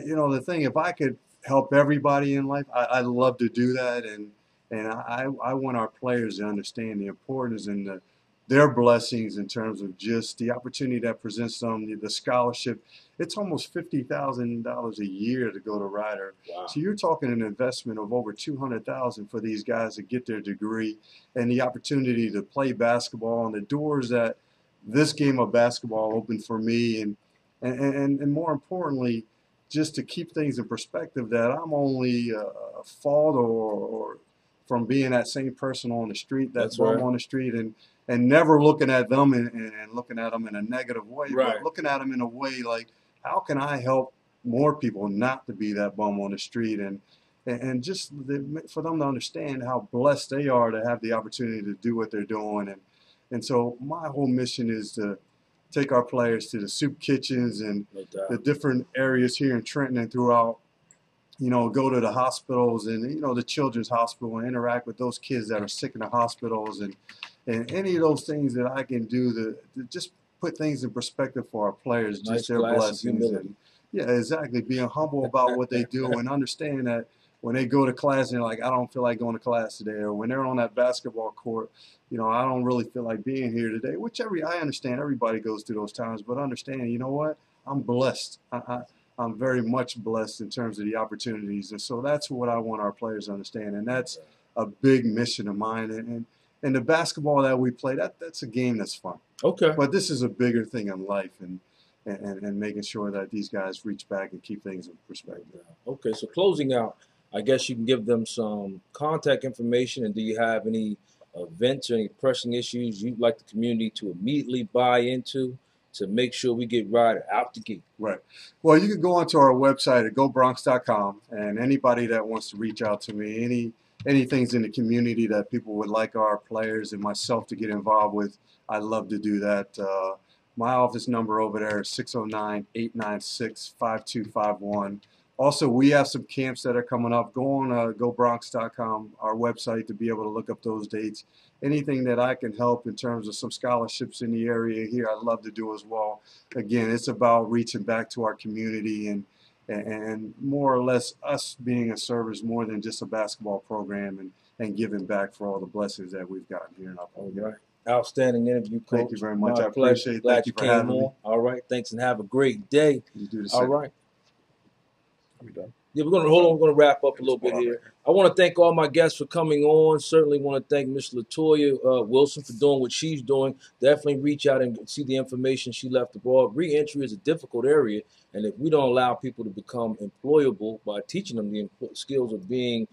you know, the thing, if I could help everybody in life, I'd love to do that. And I want our players to understand the importance and their blessings in terms of just the opportunity that presents them, the scholarship. It's almost $50,000 a year to go to Ryder. Wow. So you're talking an investment of over $200,000 for these guys to get their degree, and the opportunity to play basketball, and the doors that this game of basketball opened for me, and more importantly, just to keep things in perspective, that I'm only a fault or from being that same person on the street, that bum on the street, and never looking at them and looking at them in a negative way, but looking at them in a way like, how can I help more people not to be that bum on the street, and just for them to understand how blessed they are to have the opportunity to do what they're doing. And so my whole mission is to take our players to the soup kitchens and the different areas here in Trenton and throughout, you know, go to the hospitals and, you know, the children's hospital, and interact with those kids that are sick in the hospitals, and any of those things that I can do to just put things in perspective for our players, just their blessings. And exactly, being humble about what they do, and understand that when they go to class and they're like, I don't feel like going to class today, or when they're on that basketball court, you know, I don't really feel like being here today, I understand everybody goes through those times, but understand, you know what, I'm blessed. I'm very much blessed in terms of the opportunities. And so that's what I want our players to understand. And that's a big mission of mine. And the basketball that we play, that's a game that's fun. Okay. But this is a bigger thing in life, and making sure that these guys reach back and keep things in perspective. Okay, so closing out, I guess you can give them some contact information. And do you have any events or any pressing issues you'd like the community to immediately buy into to make sure we get Ryder out the gate? Right. Well, you can go onto our website at gobronx.com, and anybody that wants to reach out to me, any things in the community that people would like our players and myself to get involved with, I'd love to do that. My office number over there is 609-896-5251. Also, we have some camps that are coming up. Go on gobronx.com, our website, to be able to look up those dates. Anything that I can help in terms of some scholarships in the area here, I'd love to do as well. Again, it's about reaching back to our community and more or less us being a service more than just a basketball program, and giving back for all the blessings that we've gotten here in our program. All right. Outstanding interview, Coach. Thank you very much. My I appreciate it. Glad Thank you for having me. All right. Thanks, and have a great day. You do the same. All right. Are we done? Yeah, we're gonna wrap up a little bit here. I want to thank all my guests for coming on. Certainly want to thank Miss Latoya Wilson for doing what she's doing. Definitely reach out and see the information she left abroad. Re-entry is a difficult area, and if we don't allow people to become employable by teaching them the skills of being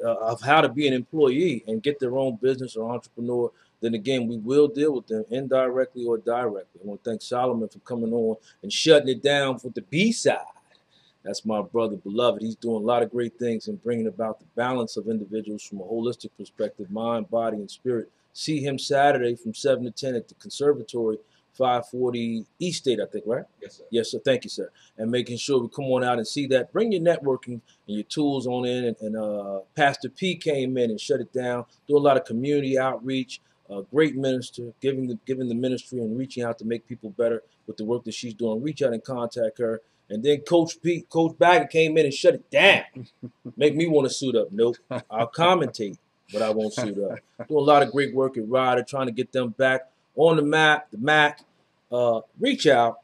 of how to be an employee and get their own business or entrepreneur, then again, we will deal with them indirectly or directly. I want to thank Solomon for coming on and shutting it down with the B-side. That's my brother, beloved. He's doing a lot of great things and bringing about the balance of individuals from a holistic perspective, mind, body, and spirit. See him Saturday from 7 to 10 at the Conservatory, 540 East State, I think, right? Yes, sir. Yes, sir. Thank you, sir. And making sure we come on out and see that. Bring your networking and your tools on in. And Pastor P came in and shut it down. Do a lot of community outreach. Great minister, giving the ministry and reaching out to make people better with the work that she's doing. Reach out and contact her. And then Coach Baggett came in and shut it down. Make me want to suit up. Nope. I'll commentate, but I won't suit up. Doing a lot of great work at Ryder, trying to get them back on the map, the MAC. Reach out.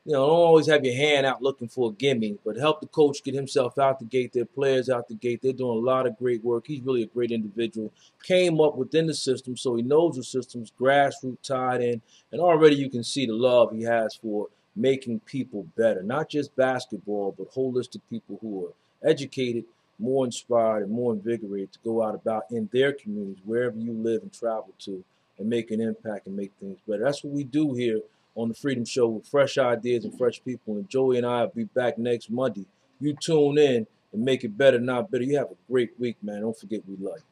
You know, don't always have your hand out looking for a gimme, but help the coach get himself out the gate, their players out the gate. They're doing a lot of great work. He's really a great individual. Came up within the system, so he knows the system's grassroots tied in, and already you can see the love he has for making people better, not just basketball, but holistic people who are educated, more inspired, and more invigorated to go out about in their communities, wherever you live and travel to, and make an impact and make things better. That's what we do here on the Freedom Show with fresh ideas and fresh people. And Joey and I will be back next Monday. You tune in and make it better, not better. You have a great week, man. Don't forget we love you.